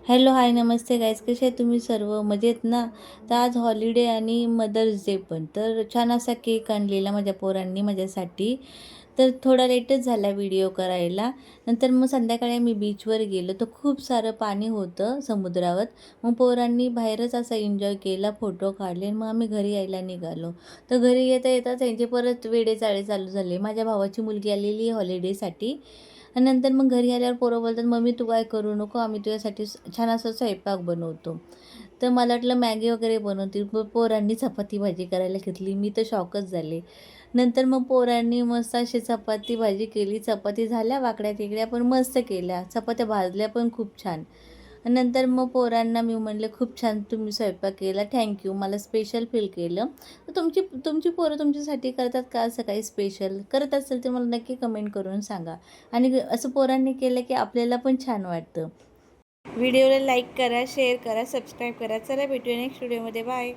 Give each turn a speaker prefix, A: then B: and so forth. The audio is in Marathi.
A: हॅलो हाय नमस्ते गाईज, कसे आहे तुम्ही सर्व मजेत ना. तर आज हॉलिडे आणि मदर्स डे पण, तर छान असा केक आणलेला माझ्या पोरांनी माझ्यासाठी. तर थोडा लेटच झाला व्हिडिओ करायला. नंतर मग संध्याकाळी आम्ही बीचवर गेलो, तर खूप सारं पाणी होतं समुद्रावर. मग पोरांनी बाहेरच असा एन्जॉय केला, फोटो काढले आणि मग आम्ही घरी यायला निघालो. तर घरी येता येता त्यांचे परत वेडेचाळे चालू झाले. माझ्या भावाची मुलगी आलेली हॉलिडेसाठी. आणि नंतर मग घरी आल्यावर पोरं बोलतात, मम्मी तू काय करू नको, आम्ही तुझ्यासाठी छान असा स्वयंपाक बनवतो. तर मला वाटलं मॅगी वगैरे बनवतील, मग पोरांनी चपाती भाजी करायला घेतली. मी तर शॉकच झाले. नंतर मग पोरांनी मस्त अशी चपाती भाजी केली. चपाती झाल्या वाकड्या तिकड्या पण मस्त केल्या, चपात्या भाजल्या पण खूप छान. नंतर मग पोरांना मी म्हणले, खूप छान तुम्ही स्वयंपाक केला, थँक्यू, मला स्पेशल फील केलं. तर तुमची तुमची पोरं तुमच्यासाठी करतात का असं काही स्पेशल? करत असेल तर मला नक्की कमेंट करून सांगा. आणि असं पोरांनी केलं की आपल्याला पण छान वाटतं. व्हिडिओला लाईक करा, शेअर करा, सबस्क्राईब करा. चला भेटूया नेक्स्ट व्हिडिओमध्ये. बाय.